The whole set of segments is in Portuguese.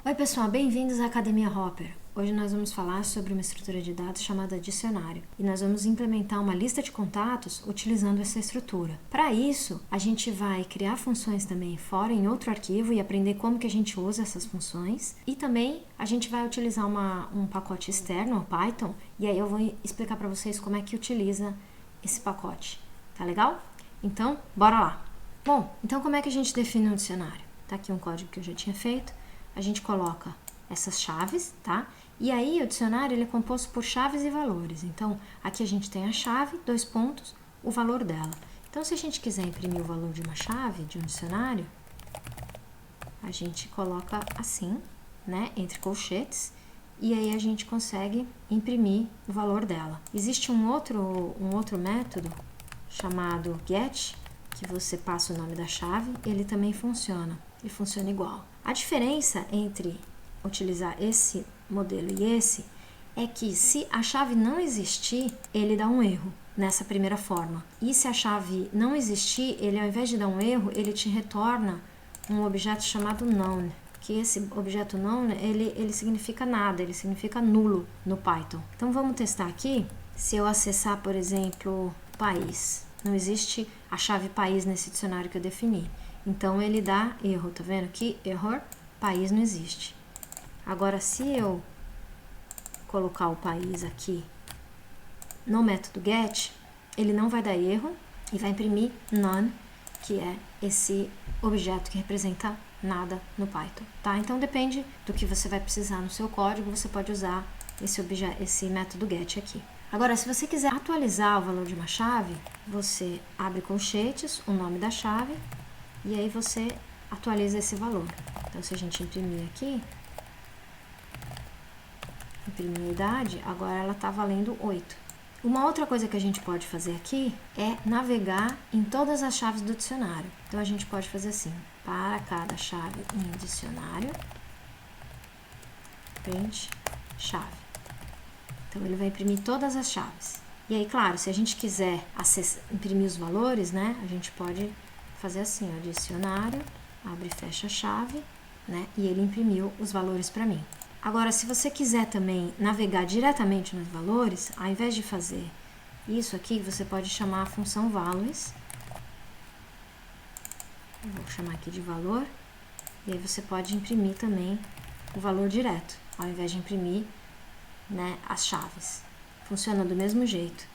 Oi pessoal, bem-vindos à Academia Hopper. Hoje nós vamos falar sobre uma estrutura de dados chamada dicionário e nós vamos implementar uma lista de contatos utilizando essa estrutura. Para isso, a gente vai criar funções também fora em outro arquivo e aprender como que a gente usa essas funções e também a gente vai utilizar um pacote externo, o Python, e aí eu vou explicar para vocês como é que utiliza esse pacote. Tá legal? Então, bora lá! Bom, então como é que a gente define um dicionário? Tá aqui um código que eu já tinha feito. A gente coloca essas chaves, tá? E aí o dicionário ele é composto por chaves e valores. Então, aqui a gente tem a chave, dois pontos, o valor dela. Então, se a gente quiser imprimir o valor de uma chave, de um dicionário, a gente coloca assim, né, entre colchetes, e aí a gente consegue imprimir o valor dela. Existe um outro método chamado get, que você passa o nome da chave, ele também funciona, ele funciona igual. A diferença entre utilizar esse modelo e esse é que se a chave não existir, ele dá um erro nessa primeira forma. E se a chave não existir, ele ao invés de dar um erro, ele te retorna um objeto chamado none, que esse objeto none, ele significa nada, ele significa nulo no Python. Então vamos testar aqui. Se eu acessar, por exemplo, país, não existe a chave país nesse dicionário que eu defini. Então ele dá erro, tá vendo? Que error, país não existe. Agora, se eu colocar o país aqui no método get, ele não vai dar erro e vai imprimir none, que é esse objeto que representa nada no Python, tá? Então depende do que você vai precisar no seu código, você pode usar esse método get aqui. Agora, se você quiser atualizar o valor de uma chave, você abre colchetes, o nome da chave, e aí você atualiza esse valor. Então, se a gente imprimir aqui, imprimir a idade, agora ela está valendo 8. Uma outra coisa que a gente pode fazer aqui é navegar em todas as chaves do dicionário. Então, a gente pode fazer assim, para cada chave em dicionário, print chave. Então, ele vai imprimir todas as chaves. E aí, claro, se a gente quiser imprimir os valores, né, a gente pode fazer assim, ó, dicionário, abre e fecha a chave, né, e ele imprimiu os valores para mim. Agora, se você quiser também navegar diretamente nos valores, ao invés de fazer isso aqui, você pode chamar a função values. Eu vou chamar aqui de valor, e aí você pode imprimir também o valor direto, ao invés de imprimir, né, as chaves. Funciona do mesmo jeito.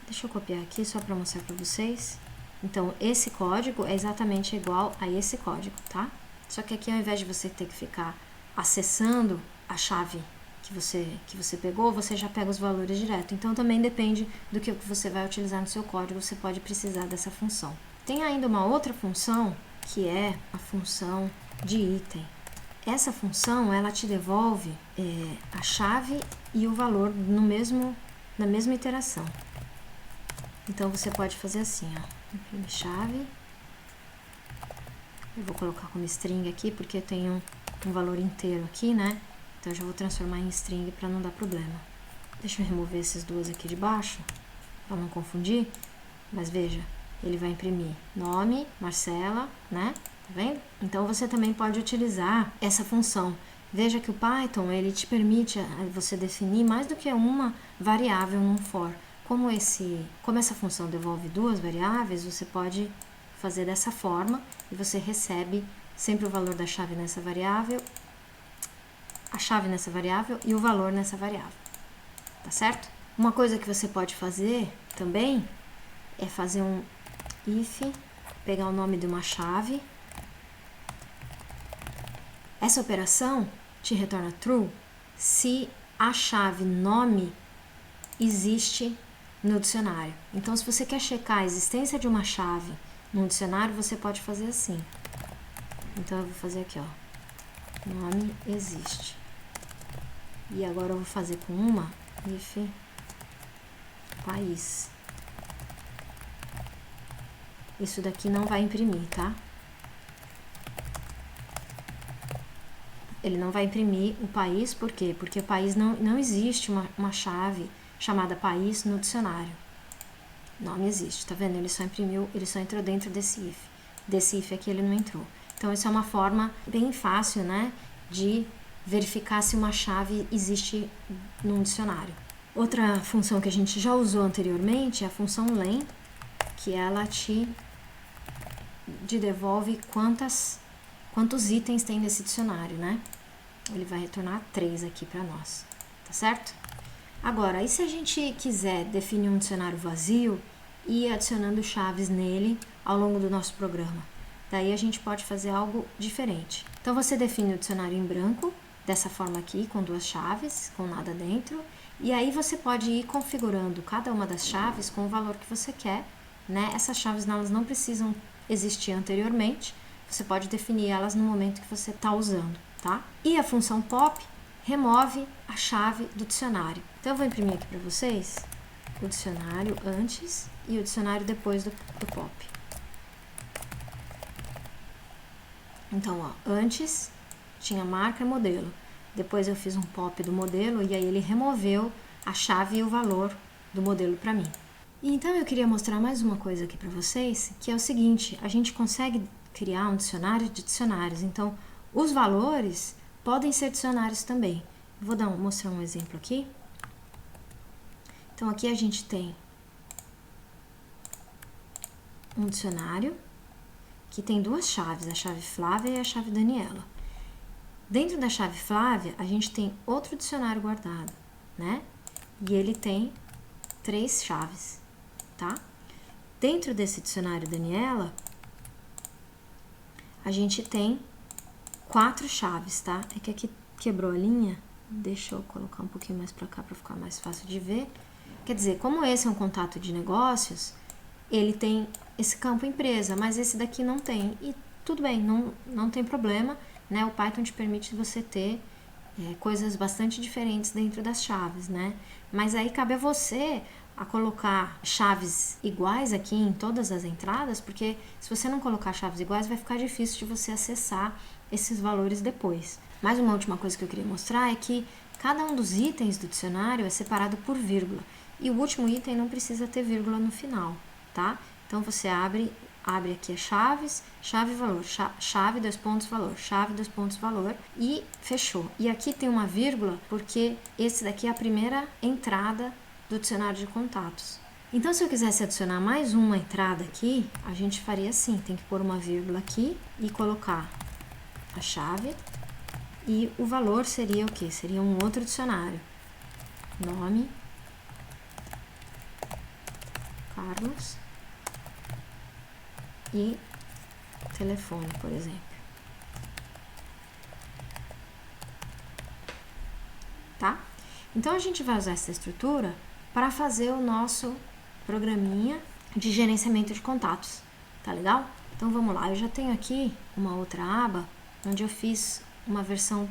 Deixa eu copiar aqui só para mostrar para vocês. Então, esse código é exatamente igual a esse código, tá? Só que aqui, ao invés de você ter que ficar acessando a chave que você pegou, você já pega os valores direto. Então, também depende do que você vai utilizar no seu código, você pode precisar dessa função. Tem ainda uma outra função, que é a função de item. Essa função, ela te devolve a chave e o valor na mesma iteração. Então, você pode fazer assim, ó. Imprimir chave. Eu vou colocar como string aqui, porque eu tenho um valor inteiro aqui, né? Então, eu já vou transformar em string para não dar problema. Deixa eu remover esses duas aqui de baixo, para não confundir. Mas veja, ele vai imprimir nome, Marcela, né? Tá vendo? Então, você também pode utilizar essa função. Veja que o Python, ele te permite você definir mais do que uma variável num for. Como essa função devolve duas variáveis, você pode fazer dessa forma e você recebe sempre o valor da chave nessa variável, a chave nessa variável e o valor nessa variável. Tá certo? Uma coisa que você pode fazer também é fazer um if, pegar o nome de uma chave. Essa operação te retorna true se a chave nome existe no dicionário. Então, se você quer checar a existência de uma chave no dicionário, você pode fazer assim. Então, eu vou fazer aqui, ó. Nome existe. E agora eu vou fazer com uma if país. Isso daqui não vai imprimir, tá? Ele não vai imprimir o país, por quê? Porque o país não existe uma chave chamada país no dicionário. Não existe, tá vendo? Ele só entrou dentro desse if. Desse if aqui ele não entrou. Então, isso é uma forma bem fácil, né? de verificar se uma chave existe num dicionário. Outra função que a gente já usou anteriormente é a função len, que ela te devolve quantos itens tem nesse dicionário, né? Ele vai retornar 3 aqui para nós, tá certo? Agora, e se a gente quiser definir um dicionário vazio e ir adicionando chaves nele ao longo do nosso programa? Daí a gente pode fazer algo diferente. Então, você define o dicionário em branco, dessa forma aqui, com 2 chaves, com nada dentro, e aí você pode ir configurando cada uma das chaves com o valor que você quer, né? Essas chaves elas não precisam existir anteriormente, você pode definir elas no momento que você está usando, tá? E a função pop remove a chave do dicionário. Então, eu vou imprimir aqui para vocês o dicionário antes e o dicionário depois do pop. Então, ó, antes tinha marca e modelo. Depois eu fiz um pop do modelo e aí ele removeu a chave e o valor do modelo para mim. E então eu queria mostrar mais uma coisa aqui para vocês, que é o seguinte, a gente consegue criar um dicionário de dicionários. Então, os valores podem ser dicionários também. Vou mostrar um exemplo aqui. Então, aqui a gente tem um dicionário que tem 2 chaves, a chave Flávia e a chave Daniela. Dentro da chave Flávia, a gente tem outro dicionário guardado, né? E ele tem 3 chaves, tá? Dentro desse dicionário Daniela, a gente tem 4 chaves, tá? É que aqui quebrou a linha, deixa eu colocar um pouquinho mais pra cá pra ficar mais fácil de ver. Quer dizer, como esse é um contato de negócios, ele tem esse campo empresa, mas esse daqui não tem. E tudo bem, não tem problema, né? O Python te permite você ter coisas bastante diferentes dentro das chaves, né? Mas aí cabe a você a colocar chaves iguais aqui em todas as entradas, porque se você não colocar chaves iguais, vai ficar difícil de você acessar esses valores depois. Mais uma última coisa que eu queria mostrar é que cada um dos itens do dicionário é separado por vírgula. E o último item não precisa ter vírgula no final, tá? Então, você abre aqui as chaves, chave, valor, chave, 2 pontos, valor, chave, 2 pontos, valor e fechou. E aqui tem uma vírgula porque esse daqui é a primeira entrada do dicionário de contatos. Então, se eu quisesse adicionar mais uma entrada aqui, a gente faria assim, tem que pôr uma vírgula aqui e colocar a chave e o valor seria o quê? Seria um outro dicionário. Nome, Carlos e telefone, por exemplo. Tá? Então, a gente vai usar essa estrutura para fazer o nosso programinha de gerenciamento de contatos, tá legal? Então, vamos lá. Eu já tenho aqui uma outra aba onde eu fiz uma versão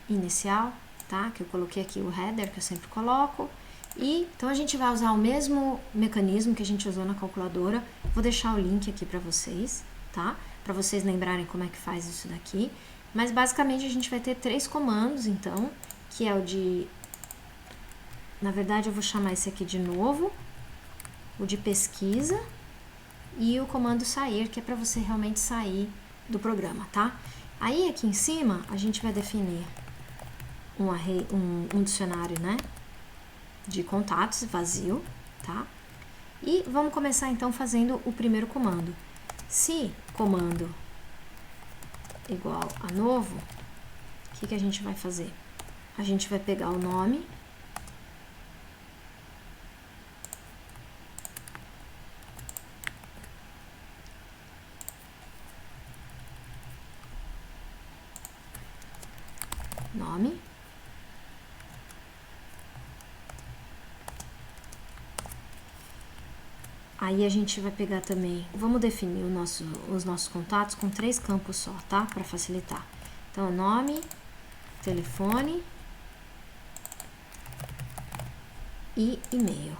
inicial, tá? Que eu coloquei aqui o header, que eu sempre coloco. E então a gente vai usar o mesmo mecanismo que a gente usou na calculadora. Vou deixar o link aqui para vocês, tá? Para vocês lembrarem como é que faz isso daqui. Mas basicamente a gente vai ter 3 comandos, então, que é o de... Na verdade eu vou chamar esse aqui de novo, o de pesquisa e o comando sair, que é para você realmente sair do programa, tá? Aí aqui em cima a gente vai definir um dicionário, né? De contatos vazio, tá? E vamos começar então fazendo o primeiro comando. Se comando igual a novo, o que a gente vai fazer? A gente vai pegar o nome, aí a gente vai pegar também, vamos definir os nossos contatos com 3 campos só, tá? Para facilitar. Então, nome, telefone e e-mail.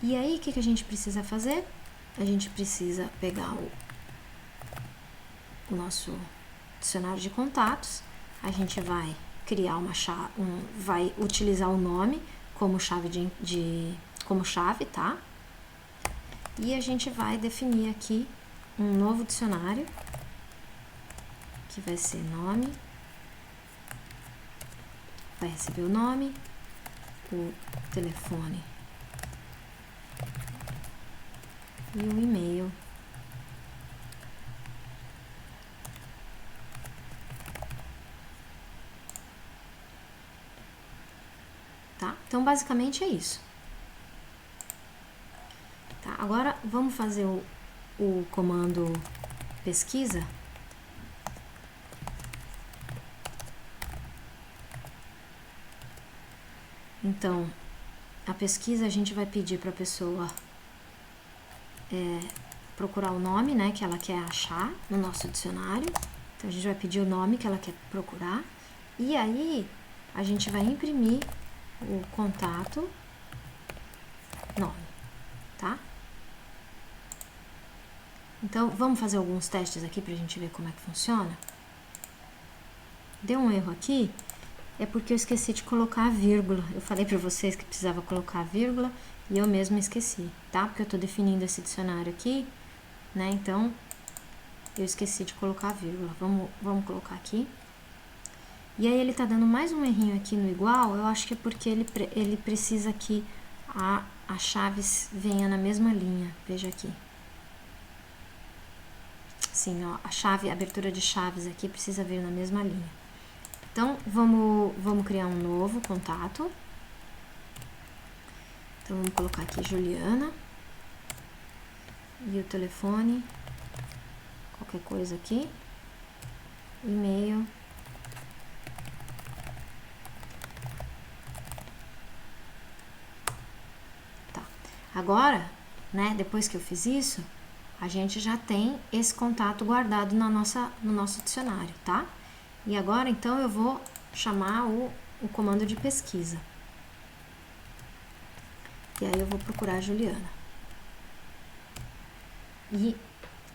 E aí, o que a gente precisa fazer? A gente precisa pegar o nosso dicionário de contatos, a gente vai criar uma chave, vai utilizar o nome como chave como chave, tá? E a gente vai definir aqui um novo dicionário que vai ser nome, vai receber o nome, o telefone e o e-mail. Tá? Então, basicamente é isso. Tá? Agora, vamos fazer o comando pesquisa. Então, a pesquisa a gente vai pedir para a pessoa procurar o nome, né, que ela quer achar no nosso dicionário. Então, a gente vai pedir o nome que ela quer procurar. E aí, a gente vai imprimir o contato nome, tá? Então, vamos fazer alguns testes aqui pra gente ver como é que funciona. Deu um erro aqui, é porque eu esqueci de colocar a vírgula. Eu falei pra vocês que precisava colocar a vírgula e eu mesma esqueci, tá? Porque eu tô definindo esse dicionário aqui, né? Então, eu esqueci de colocar a vírgula. Vamos colocar aqui. E aí ele tá dando mais um errinho aqui no igual, eu acho que é porque ele precisa que a chave venha na mesma linha. Veja aqui. Sim, ó, a abertura de chaves aqui precisa vir na mesma linha. Então, vamos criar um novo contato. Então, vamos colocar aqui Juliana. E o telefone. Qualquer coisa aqui. E-mail. Tá. Agora, né, depois que eu fiz isso, a gente já tem esse contato guardado no nosso dicionário, tá? E agora, então, eu vou chamar o comando de pesquisa. E aí eu vou procurar a Juliana. E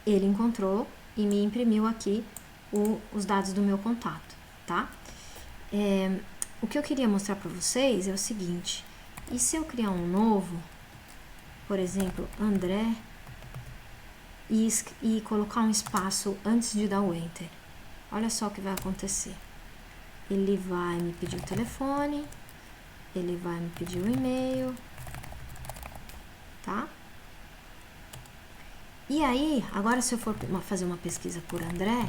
ele encontrou e me imprimiu aqui os dados do meu contato, tá? O que eu queria mostrar para vocês é o seguinte. E se eu criar um novo, por exemplo, André, e colocar um espaço antes de dar o Enter? Olha só o que vai acontecer. Ele vai me pedir o telefone, ele vai me pedir o e-mail, tá? E aí, agora se eu for fazer uma pesquisa por André,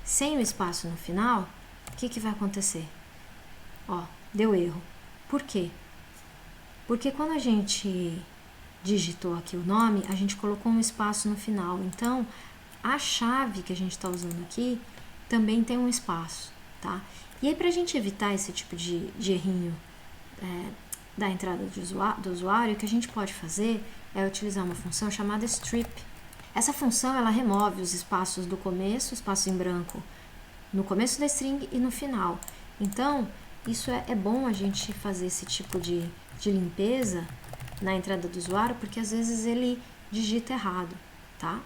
sem o espaço no final, o que vai acontecer? Ó, deu erro. Por quê? Porque quando a gente digitou aqui o nome, a gente colocou um espaço no final. Então, a chave que a gente está usando aqui também tem um espaço, tá? E aí, para a gente evitar esse tipo de errinho da entrada do usuário, o que a gente pode fazer é utilizar uma função chamada strip. Essa função, ela remove os espaços do começo, espaço em branco, no começo da string e no final. Então, isso é bom a gente fazer esse tipo de limpeza na entrada do usuário, porque às vezes ele digita errado, tá?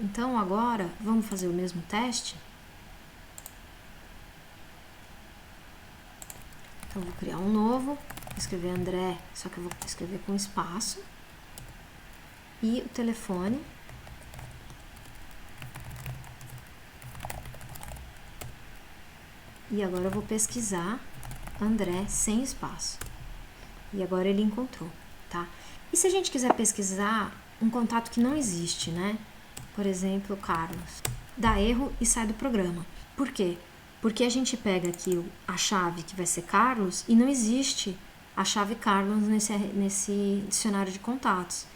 Então, agora, vamos fazer o mesmo teste. Então, vou criar um novo, vou escrever André, só que eu vou escrever com espaço. E o telefone. E agora eu vou pesquisar André sem espaço. E agora ele encontrou, tá? E se a gente quiser pesquisar um contato que não existe, né? Por exemplo, Carlos. Dá erro e sai do programa. Por quê? Porque a gente pega aqui a chave que vai ser Carlos e não existe a chave Carlos nesse dicionário de contatos.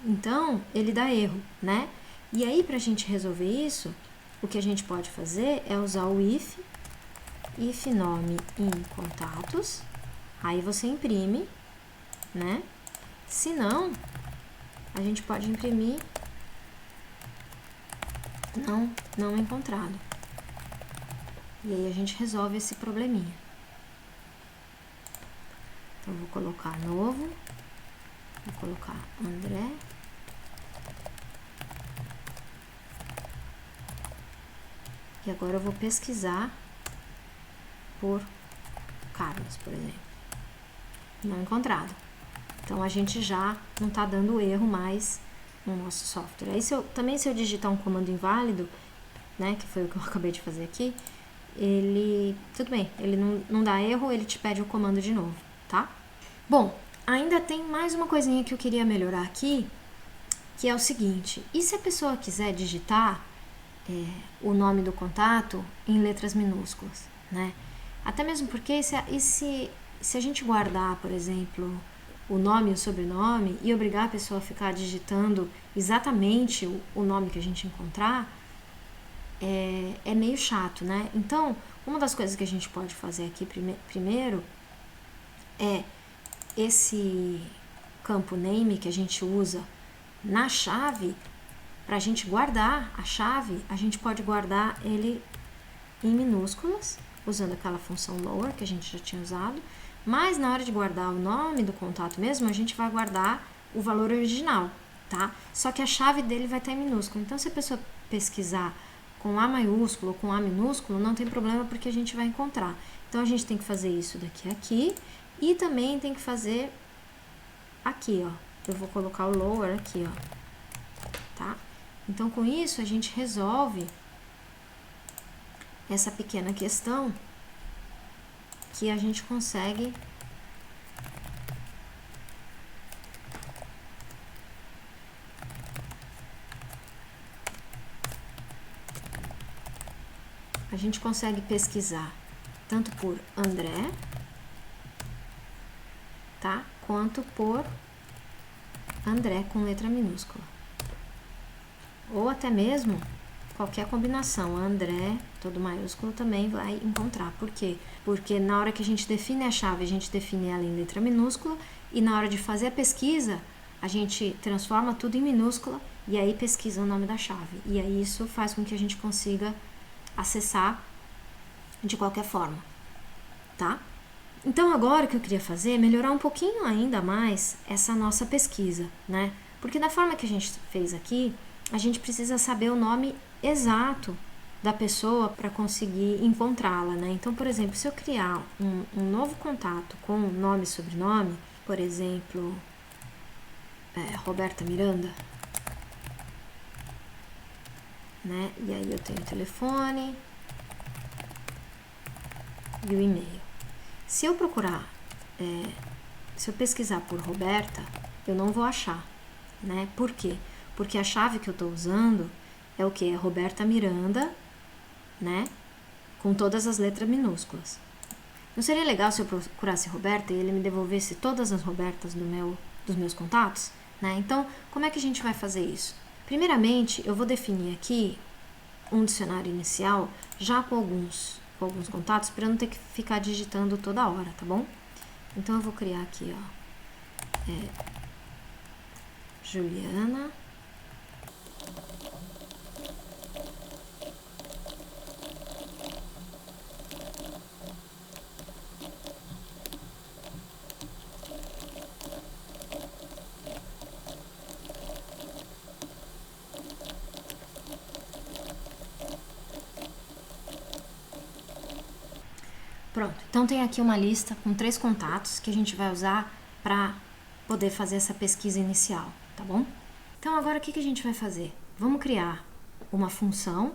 Então, ele dá erro, né? E aí, pra gente resolver isso, o que a gente pode fazer é usar o if nome em contatos, aí você imprime, né? Se não, a gente pode imprimir não encontrado. E aí a gente resolve esse probleminha. Então, vou colocar novo, vou colocar André. E agora eu vou pesquisar por Carlos, por exemplo. Não encontrado. Então, a gente já não está dando erro mais no nosso software. Aí, se eu digitar um comando inválido, né, que foi o que eu acabei de fazer aqui, ele, tudo bem, ele não dá erro, ele te pede o comando de novo, tá? Bom, ainda tem mais uma coisinha que eu queria melhorar aqui, que é o seguinte, e se a pessoa quiser digitar o nome do contato em letras minúsculas, né? Até mesmo porque se a gente guardar, por exemplo, o nome e o sobrenome e obrigar a pessoa a ficar digitando exatamente o nome que a gente encontrar, é meio chato, né? Então, uma das coisas que a gente pode fazer aqui primeiro é esse campo name que a gente usa na chave. Para a gente guardar a chave, a gente pode guardar ele em minúsculas, usando aquela função lower que a gente já tinha usado, mas na hora de guardar o nome do contato mesmo, a gente vai guardar o valor original, tá? Só que a chave dele vai estar em minúsculo. Então, se a pessoa pesquisar com A maiúsculo ou com A minúsculo, não tem problema porque a gente vai encontrar. Então, a gente tem que fazer isso daqui a aqui e também tem que fazer aqui, ó. Eu vou colocar o lower aqui, ó, tá? Então, com isso, a gente resolve essa pequena questão que a gente consegue pesquisar tanto por André, tá? Quanto por André com letra minúscula. Ou até mesmo qualquer combinação, André, todo maiúsculo, também vai encontrar. Por quê? Porque na hora que a gente define a chave, a gente define ela em letra minúscula, e na hora de fazer a pesquisa, a gente transforma tudo em minúscula e aí pesquisa o nome da chave. E aí isso faz com que a gente consiga acessar de qualquer forma, tá? Então agora o que eu queria fazer é melhorar um pouquinho ainda mais essa nossa pesquisa, né? Porque da forma que a gente fez aqui, a gente precisa saber o nome exato da pessoa para conseguir encontrá-la, né? Então, por exemplo, se eu criar um novo contato com nome e sobrenome, por exemplo, Roberta Miranda, né? E aí eu tenho o telefone e o e-mail. Se eu procurar, se eu pesquisar por Roberta, eu não vou achar, né? Por quê? Porque a chave que eu estou usando é o que? É Roberta Miranda, né? Com todas as letras minúsculas. Não seria legal se eu procurasse Roberta e ele me devolvesse todas as Robertas dos meus contatos, né? Então, como é que a gente vai fazer isso? Primeiramente, eu vou definir aqui um dicionário inicial já com alguns contatos para eu não ter que ficar digitando toda hora, tá bom? Então, eu vou criar aqui, ó, Juliana. Pronto, então tem aqui uma lista com 3 contatos que a gente vai usar para poder fazer essa pesquisa inicial, tá bom? Então agora o que a gente vai fazer? Vamos criar uma função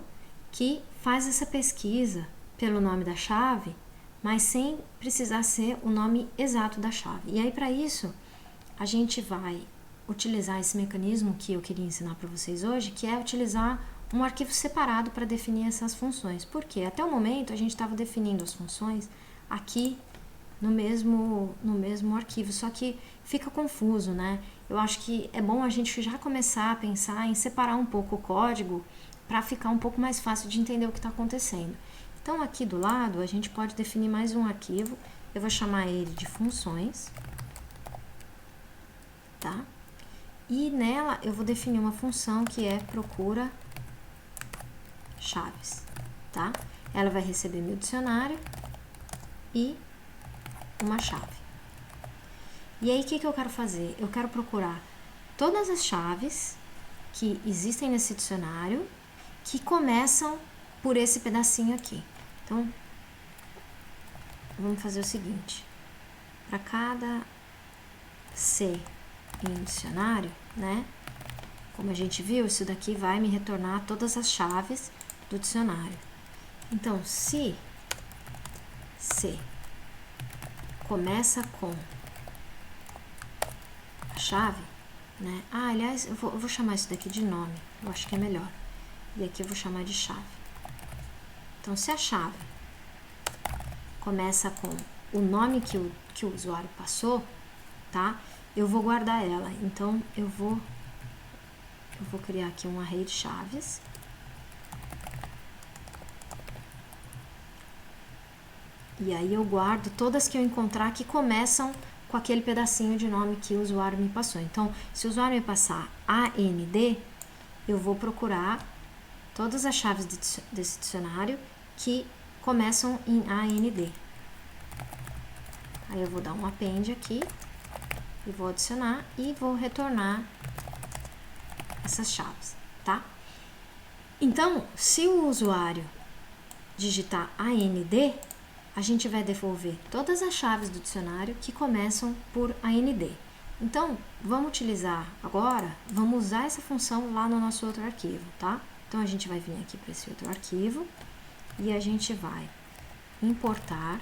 que faz essa pesquisa pelo nome da chave, mas sem precisar ser o nome exato da chave. E aí para isso a gente vai utilizar esse mecanismo que eu queria ensinar para vocês hoje, que é utilizar um arquivo separado para definir essas funções. Por quê? Até o momento a gente estava definindo as funções aqui no mesmo arquivo, só que fica confuso, né? Eu acho que é bom a gente já começar a pensar em separar um pouco o código para ficar um pouco mais fácil de entender o que está acontecendo. Então aqui do lado a gente pode definir mais um arquivo, eu vou chamar ele de funções, tá? E nela eu vou definir uma função que é procura chaves, tá? Ela vai receber meu dicionário e uma chave. E aí, o que eu quero fazer? Eu quero procurar todas as chaves que existem nesse dicionário que começam por esse pedacinho aqui. Então, vamos fazer o seguinte. Para cada C em dicionário, né? Como a gente viu, isso daqui vai me retornar todas as chaves do dicionário. Então, se C começa com a chave, né? Aliás, eu vou chamar isso daqui de nome, eu acho que é melhor. E aqui eu vou chamar de chave. Então, se a chave começa com o nome que o usuário passou, tá? Eu vou guardar ela. Então, eu vou criar aqui um array de chaves. E aí eu guardo todas que eu encontrar que começam com aquele pedacinho de nome que o usuário me passou. Então, se o usuário me passar AND, eu vou procurar todas as chaves desse dicionário que começam em AND. Aí eu vou dar um append aqui, e vou adicionar e vou retornar essas chaves, tá? Então, se o usuário digitar AND, a gente vai devolver todas as chaves do dicionário que começam por AND. Então, vamos utilizar agora, vamos usar essa função lá no nosso outro arquivo, tá? Então, a gente vai vir aqui para esse outro arquivo e a gente vai importar,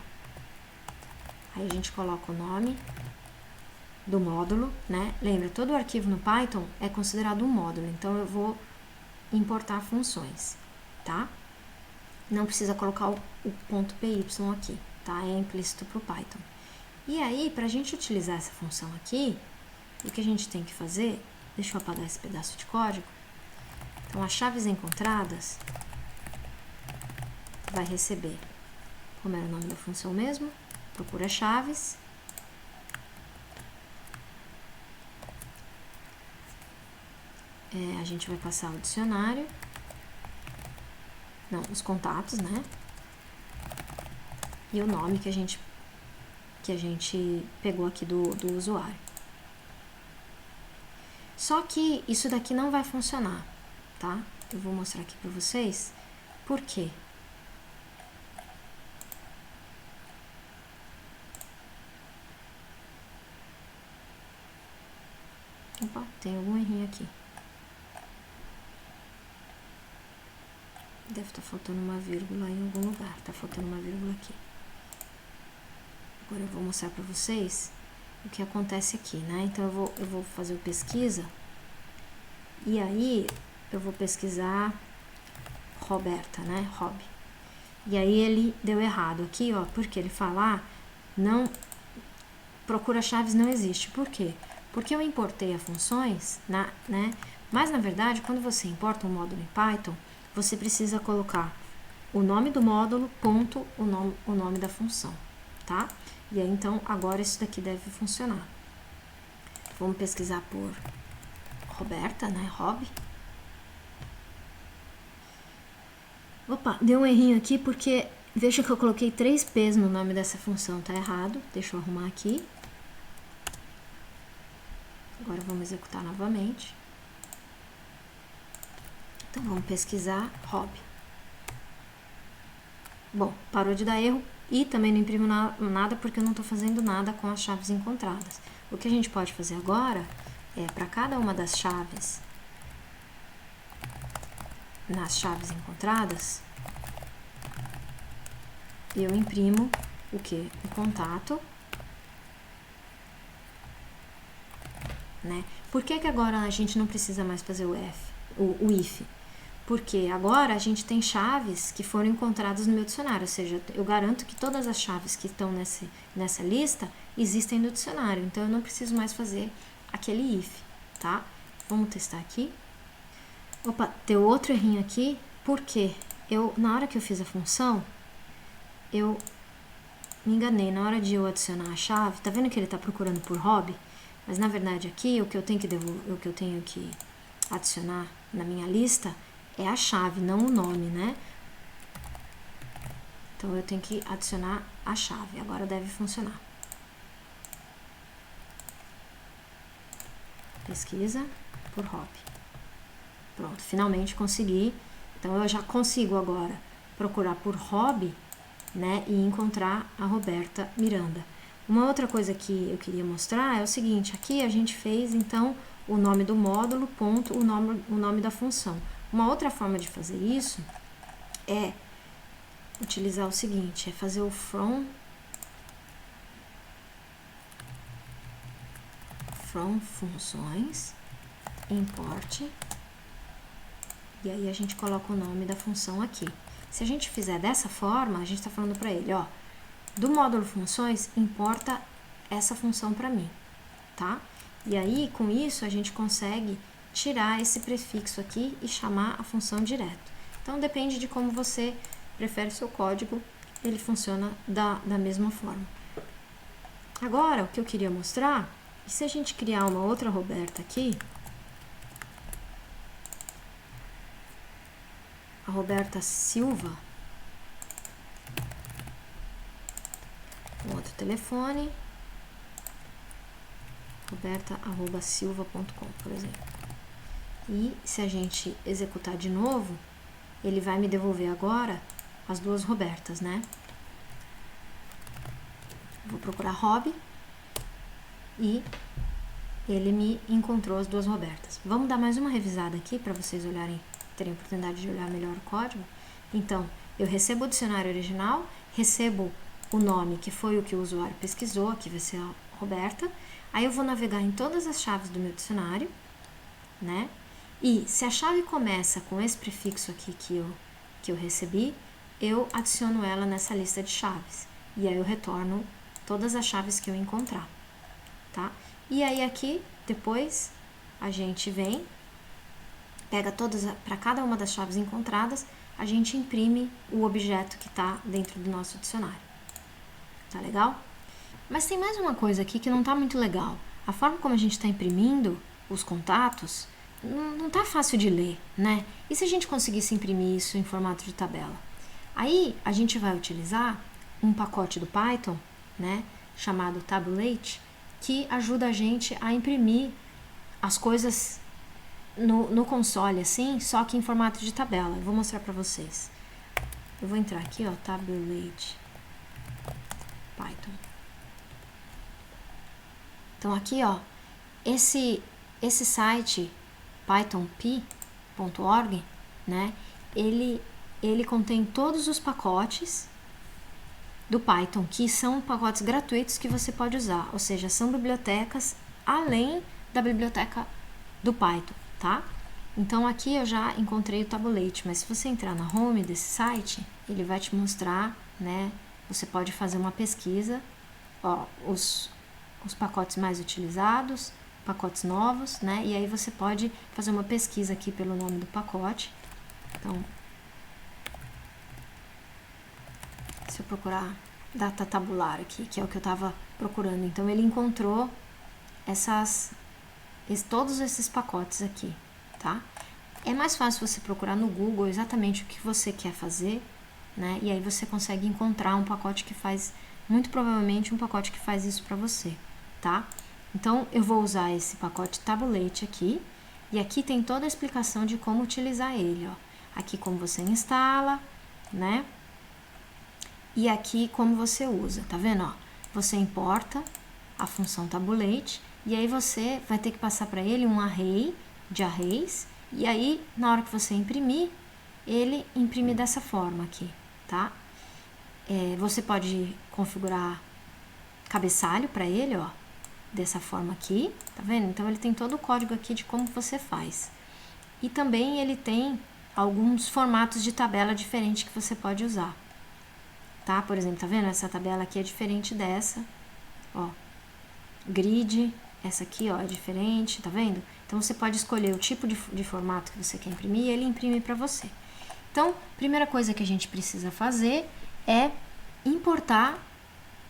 aí a gente coloca o nome do módulo, né? Lembra, todo arquivo no Python é considerado um módulo, então eu vou importar funções, tá? Não precisa colocar o ponto .py aqui, tá? É implícito para o Python. E aí, para a gente utilizar essa função aqui, o que a gente tem que fazer, deixa eu apagar esse pedaço de código. Então, as chaves encontradas vai receber, como era o nome da função mesmo, procura chaves. A gente vai passar o dicionário. Não, os contatos, né? E o nome que a gente pegou aqui do usuário. Só que isso daqui não vai funcionar, tá? Eu vou mostrar aqui para vocês por quê. Opa, tem algum errinho aqui. Deve estar faltando uma vírgula em algum lugar. Tá faltando uma vírgula aqui. Agora eu vou mostrar para vocês o que acontece aqui, né? Então eu vou fazer o pesquisa. E aí eu vou pesquisar Roberta, né? Rob. E aí ele deu errado aqui, ó, porque ele fala, não, procura chaves não existe. Por quê? Porque eu importei as funções, né? Mas na verdade, quando você importa um módulo em Python, você precisa colocar o nome do módulo, ponto, o nome da função, tá? E aí, então, agora isso daqui deve funcionar. Vamos pesquisar por Roberta, né? Rob. Opa, deu um errinho aqui porque veja que eu coloquei 3 P's no nome dessa função, tá errado. Deixa eu arrumar aqui. Agora vamos executar novamente. Então, vamos pesquisar Rob. Bom, parou de dar erro e também não imprimo nada porque eu não estou fazendo nada com as chaves encontradas. O que a gente pode fazer agora é, para cada uma das chaves, nas chaves encontradas, eu imprimo o que? O contato, né? Por que agora a gente não precisa mais fazer o if? Porque agora a gente tem chaves que foram encontradas no meu dicionário, ou seja, eu garanto que todas as chaves que estão nessa lista existem no dicionário, então eu não preciso mais fazer aquele if, tá? Vamos testar aqui. Opa, deu outro errinho aqui, porque na hora que eu fiz a função, eu me enganei, na hora de eu adicionar a chave, tá vendo que ele tá procurando por Rob? Mas na verdade aqui, o que eu tenho que adicionar na minha lista é a chave, não o nome, né? Então, eu tenho que adicionar a chave. Agora deve funcionar. Pesquisa por Rob. Pronto, finalmente consegui. Então, eu já consigo agora procurar por Rob, né? E encontrar a Roberta Miranda. Uma outra coisa que eu queria mostrar é o seguinte. Aqui a gente fez, então, o nome do módulo, ponto, o nome da função. Uma outra forma de fazer isso é utilizar o seguinte, é fazer o from funções, import, e aí a gente coloca o nome da função aqui. Se a gente fizer dessa forma, a gente está falando para ele, ó, do módulo funções, importa essa função para mim, tá? E aí, com isso, a gente consegue tirar esse prefixo aqui e chamar a função direto. Então, depende de como você prefere o seu código, ele funciona da mesma forma. Agora, o que eu queria mostrar, e se a gente criar uma outra Roberta aqui, a Roberta Silva, um outro telefone, roberta@silva.com, por exemplo. E se a gente executar de novo, ele vai me devolver agora as duas Robertas, né? Vou procurar Rob e ele me encontrou as duas Robertas. Vamos dar mais uma revisada aqui para vocês olharem, terem a oportunidade de olhar melhor o código. Então, eu recebo o dicionário original, recebo o nome que foi o que o usuário pesquisou, aqui vai ser a Roberta. Aí eu vou navegar em todas as chaves do meu dicionário, né? E se a chave começa com esse prefixo aqui que eu recebi, eu adiciono ela nessa lista de chaves. E aí eu retorno todas as chaves que eu encontrar, tá? E aí aqui, depois, a gente vem, pega todas, para cada uma das chaves encontradas, a gente imprime o objeto que está dentro do nosso dicionário. Tá legal? Mas tem mais uma coisa aqui que não tá muito legal. A forma como a gente está imprimindo os contatos não tá fácil de ler, né? E se a gente conseguisse imprimir isso em formato de tabela? Aí a gente vai utilizar um pacote do Python, né, chamado Tabulate, que ajuda a gente a imprimir as coisas no console, assim, só que em formato de tabela. Eu vou mostrar para vocês. Eu vou entrar aqui, ó, Tabulate Python. Então aqui, ó, esse site pythonp.org, né, ele contém todos os pacotes do Python, que são pacotes gratuitos que você pode usar, ou seja, são bibliotecas além da biblioteca do Python, tá? Então aqui eu já encontrei o Tabulate, mas se você entrar na home desse site, ele vai te mostrar, né, você pode fazer uma pesquisa, ó, os pacotes mais utilizados, pacotes novos, né? E aí você pode fazer uma pesquisa aqui pelo nome do pacote. Então, se eu procurar data tabular aqui, que é o que eu estava procurando, então ele encontrou todos esses pacotes aqui, tá? É mais fácil você procurar no Google exatamente o que você quer fazer, né? E aí você consegue encontrar um pacote que faz, muito provavelmente um pacote que faz isso para você, tá? Então, eu vou usar esse pacote Tabulate aqui, e aqui tem toda a explicação de como utilizar ele, ó. Aqui como você instala, né? E aqui como você usa, tá vendo, ó? Você importa a função Tabulate, e aí você vai ter que passar para ele um array de arrays, e aí, na hora que você imprimir, ele imprime dessa forma aqui, tá? Você pode configurar cabeçalho para ele, ó, dessa forma aqui, tá vendo? Então, ele tem todo o código aqui de como você faz. E também ele tem alguns formatos de tabela diferentes que você pode usar, tá? Por exemplo, tá vendo? Essa tabela aqui é diferente dessa, ó. Grid, essa aqui, ó, é diferente, tá vendo? Então, você pode escolher o tipo de formato que você quer imprimir e ele imprime para você. Então, primeira coisa que a gente precisa fazer é importar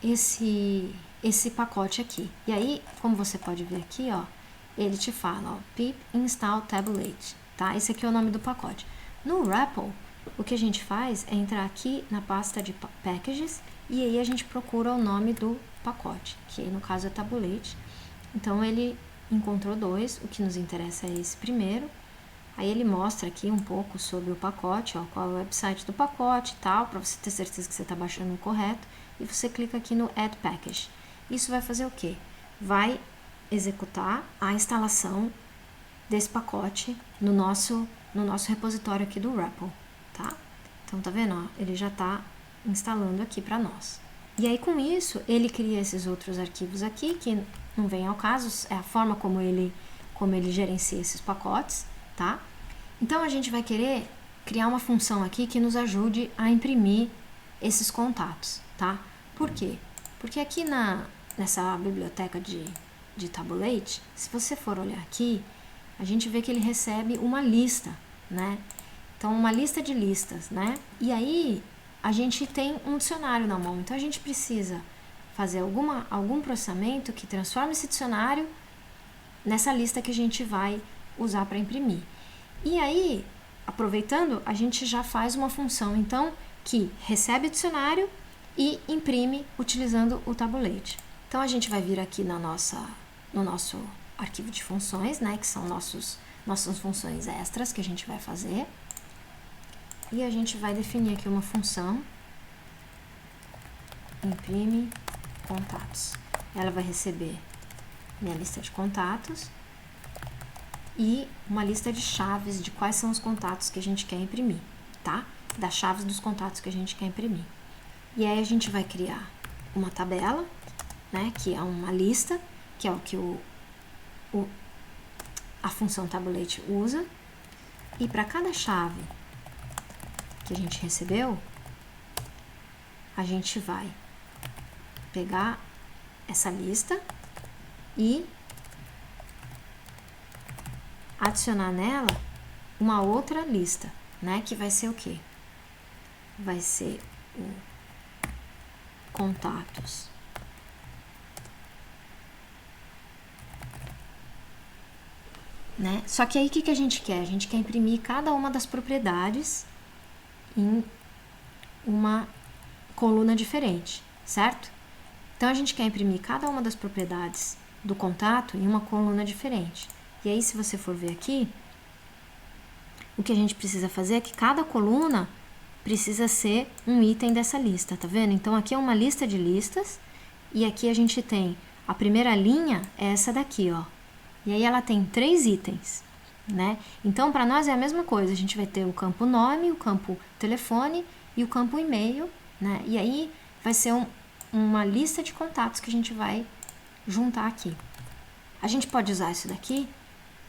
esse pacote aqui. E aí, como você pode ver aqui, ó, ele te fala, ó, pip install tabulate, tá? Esse aqui é o nome do pacote. No REPL, o que a gente faz é entrar aqui na pasta de packages e aí a gente procura o nome do pacote, que no caso é tabulate. Então, ele encontrou dois, o que nos interessa é esse primeiro. Aí ele mostra aqui um pouco sobre o pacote, ó, qual é o website do pacote e tal, para você ter certeza que você está baixando o correto. E você clica aqui no Add Package. Isso vai fazer o quê? Vai executar a instalação desse pacote no nosso repositório aqui do REPL, tá? Então, tá vendo? Ó, ele já está instalando aqui para nós. E aí, com isso, ele cria esses outros arquivos aqui, que não vem ao caso, é a forma como ele gerencia esses pacotes, tá? Então, a gente vai querer criar uma função aqui que nos ajude a imprimir esses contatos, tá? Por quê? Porque aqui nessa biblioteca de Tabulate, se você for olhar aqui, a gente vê que ele recebe uma lista, né? Então, uma lista de listas, né? E aí, a gente tem um dicionário na mão. Então, a gente precisa fazer algum processamento que transforme esse dicionário nessa lista que a gente vai usar para imprimir. E aí, aproveitando, a gente já faz uma função, então, que recebe o dicionário e imprime utilizando o Tabulate. Então, a gente vai vir aqui no nosso arquivo de funções, né, que são nossas funções extras que a gente vai fazer. E a gente vai definir aqui uma função, imprime contatos. Ela vai receber minha lista de contatos e uma lista de chaves de quais são os contatos que a gente quer imprimir, tá? Das chaves dos contatos que a gente quer imprimir. E aí a gente vai criar uma tabela, né, que é uma lista, que é o que a função Tabulate usa. E para cada chave que a gente recebeu, a gente vai pegar essa lista e adicionar nela uma outra lista, né? Que vai ser o quê? Vai ser o contatos. Né? Só que aí o que a gente quer? A gente quer imprimir cada uma das propriedades em uma coluna diferente, certo? Então, a gente quer imprimir cada uma das propriedades do contato em uma coluna diferente. E aí, se você for ver aqui, o que a gente precisa fazer é que cada coluna precisa ser um item dessa lista, tá vendo? Então, aqui é uma lista de listas e aqui a gente tem a primeira linha é essa daqui, ó. E aí, ela tem 3 itens, né? Então, para nós é a mesma coisa. A gente vai ter o campo nome, o campo telefone e o campo e-mail, né? E aí, vai ser uma lista de contatos que a gente vai juntar aqui. A gente pode usar isso daqui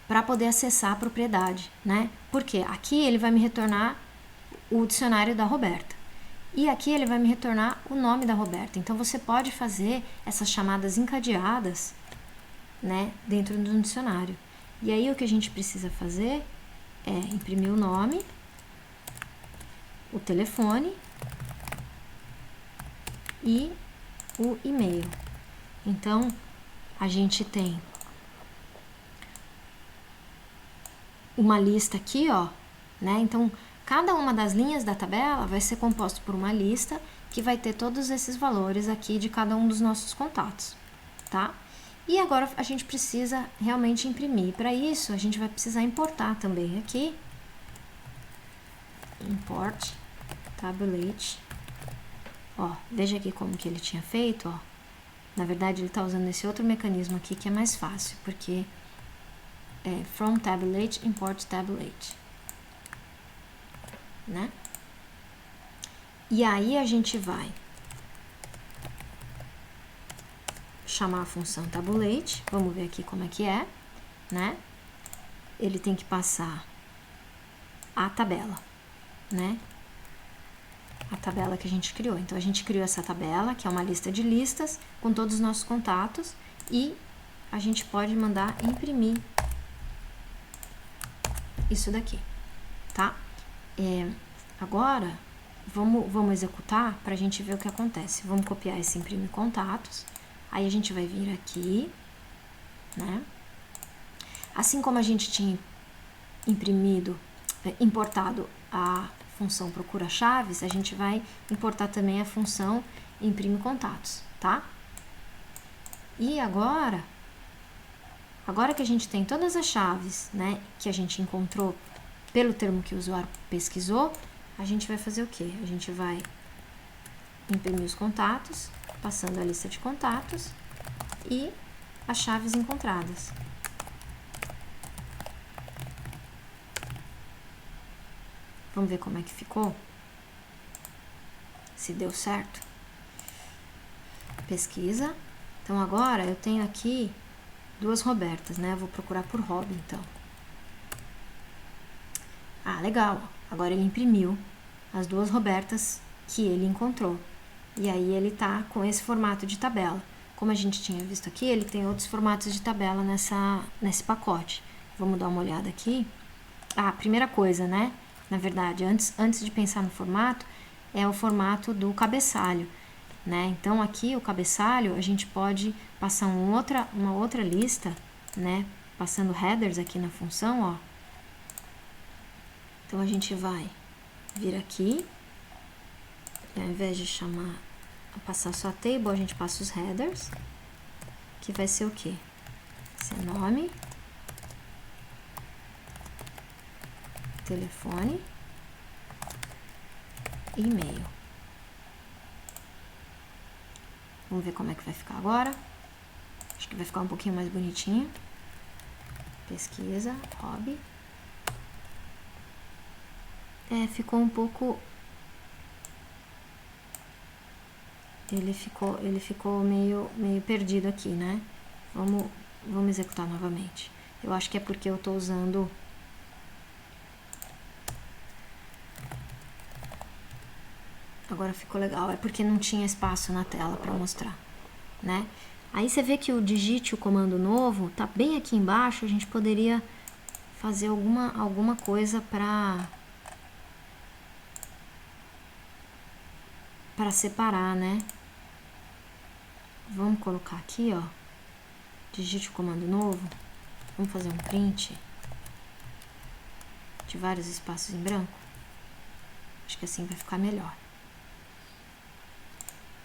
para poder acessar a propriedade, né? Porque aqui ele vai me retornar o dicionário da Roberta. E aqui ele vai me retornar o nome da Roberta. Então, você pode fazer essas chamadas encadeadas, né, dentro de um dicionário. E aí, o que a gente precisa fazer é imprimir o nome, o telefone e o e-mail. Então, a gente tem uma lista aqui, ó, né? Então, cada uma das linhas da tabela vai ser composta por uma lista que vai ter todos esses valores aqui de cada um dos nossos contatos, tá? E agora a gente precisa realmente imprimir. Para isso, a gente vai precisar importar também aqui. Import Tabulate. Ó, veja aqui como que ele tinha feito, ó. Na verdade, ele está usando esse outro mecanismo aqui que é mais fácil, porque é from Tabulate, import Tabulate, né? E aí a gente vai chamar a função Tabulate. Vamos ver aqui como é que é, né? Ele tem que passar a tabela, né? A tabela que a gente criou. Então, a gente criou essa tabela, que é uma lista de listas com todos os nossos contatos, e a gente pode mandar imprimir isso daqui, tá? Agora, vamos executar para a gente ver o que acontece. Vamos copiar esse imprimir contatos, aí a gente vai vir aqui, né? Assim como a gente tinha importado a função procura chaves, a gente vai importar também a função imprime contatos, tá? E agora que a gente tem todas as chaves, né, que a gente encontrou pelo termo que o usuário pesquisou, a gente vai fazer o quê? A gente vai imprimir os contatos, passando a lista de contatos e as chaves encontradas. Vamos ver como é que ficou? se deu certo. Pesquisa. Então agora eu tenho aqui duas Robertas, né? Eu vou procurar por hobby, então. Ah, legal. Agora ele imprimiu as duas Robertas que ele encontrou. E aí ele tá com esse formato de tabela. Como a gente tinha visto aqui, ele tem outros formatos de tabela nesse pacote. Vamos dar uma olhada aqui. Ah, primeira coisa, né? Na verdade, antes de pensar no formato, é o formato do cabeçalho, né? Então aqui o cabeçalho a gente pode passar uma outra lista, né? Passando headers aqui na função, ó. Então a gente vai vir aqui, e ao invés de passar só a table, a gente passa os headers, que vai ser o quê? Esse é nome, telefone, e e-mail. Vamos ver como é que vai ficar agora. Acho que vai ficar um pouquinho mais bonitinho. Pesquisa, hobby. Ficou um pouco... Ele ficou meio perdido aqui, né? Vamos executar novamente. Eu acho que é porque eu tô usando... Agora ficou legal, é porque não tinha espaço na tela para mostrar, né? Aí você vê que o digite o comando novo tá bem aqui embaixo, a gente poderia fazer alguma coisa para separar, né? Vamos colocar aqui, ó, digite o comando novo, vamos fazer um print de vários espaços em branco. Acho que assim vai ficar melhor.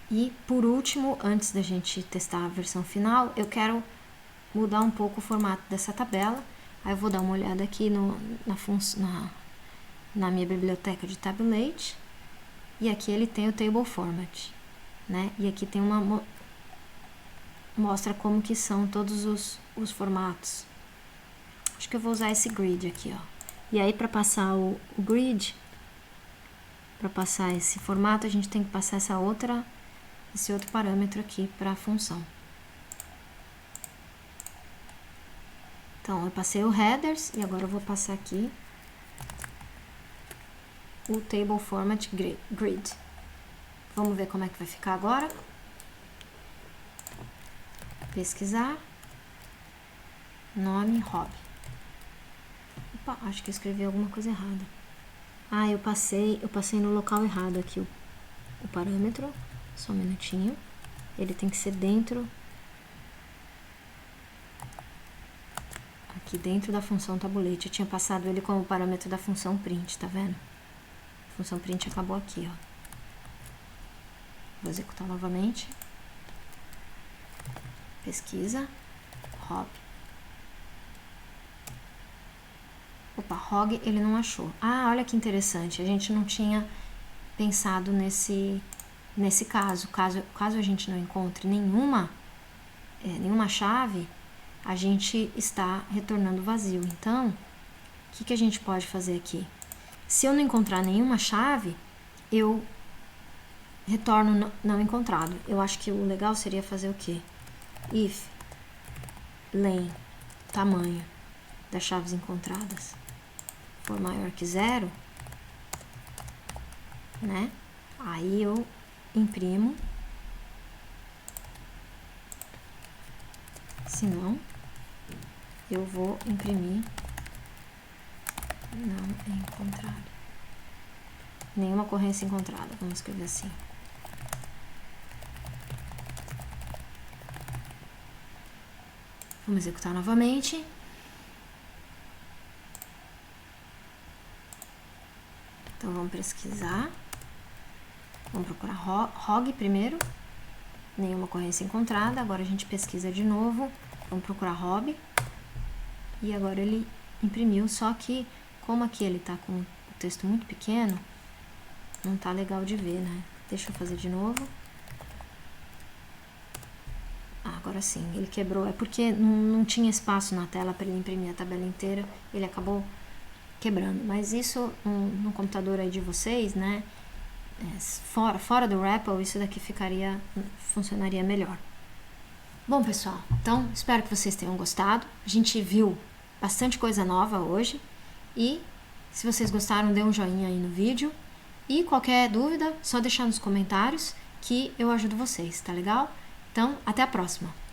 E, por último, antes da gente testar a versão final, eu mudar um pouco o formato dessa tabela. Aí eu vou dar uma olhada aqui na minha biblioteca de Tabulate. E aqui ele tem o Table Format, né? E aqui tem mostra como que são todos os formatos. Acho que eu vou usar esse grid aqui, ó. E aí, para passar o grid, para passar esse formato, a gente tem que passar esse outro parâmetro aqui para a função. Então, eu passei o headers e agora eu vou passar aqui o Table Format Grid. Vamos ver como é que vai ficar agora. Pesquisar. Nome, hobby. Opa, acho que eu escrevi alguma coisa errada. Ah, eu passei no local errado aqui o parâmetro. Só um minutinho. Ele tem que ser aqui dentro da função tabulate. Eu tinha passado ele como parâmetro da função print, tá vendo? A função print acabou aqui, ó. Vou executar novamente. Pesquisa. Hobby. Opa, hog ele não achou. Ah, olha que interessante. A gente não tinha pensado nesse caso. Caso a gente não encontre nenhuma chave, a gente está retornando vazio. Então, o que a gente pode fazer aqui? Se eu não encontrar nenhuma chave, eu retorno não encontrado. Eu acho que o legal seria fazer o quê? If len, tamanho das chaves encontradas, for maior que 0, né? Aí eu imprimo. Se não, eu vou imprimir não encontrado. Nenhuma ocorrência encontrada. Vamos escrever assim. Vamos executar novamente. Então, vamos pesquisar. Vamos procurar hog primeiro. Nenhuma ocorrência encontrada. Agora a gente pesquisa de novo. Vamos procurar hobby. E agora ele imprimiu, só que como aqui ele tá com o texto muito pequeno, não tá legal de ver, né? Deixa eu fazer de novo. Agora sim, ele quebrou. É porque não tinha espaço na tela para ele imprimir a tabela inteira. Ele acabou quebrando. Mas isso no computador aí de vocês, né? fora do REPL, isso daqui funcionaria melhor. Bom, pessoal, então espero que vocês tenham gostado. A gente viu bastante coisa nova hoje e se vocês gostaram, dê um joinha aí no vídeo e qualquer dúvida, só deixar nos comentários que eu ajudo vocês, tá legal? Então, até a próxima!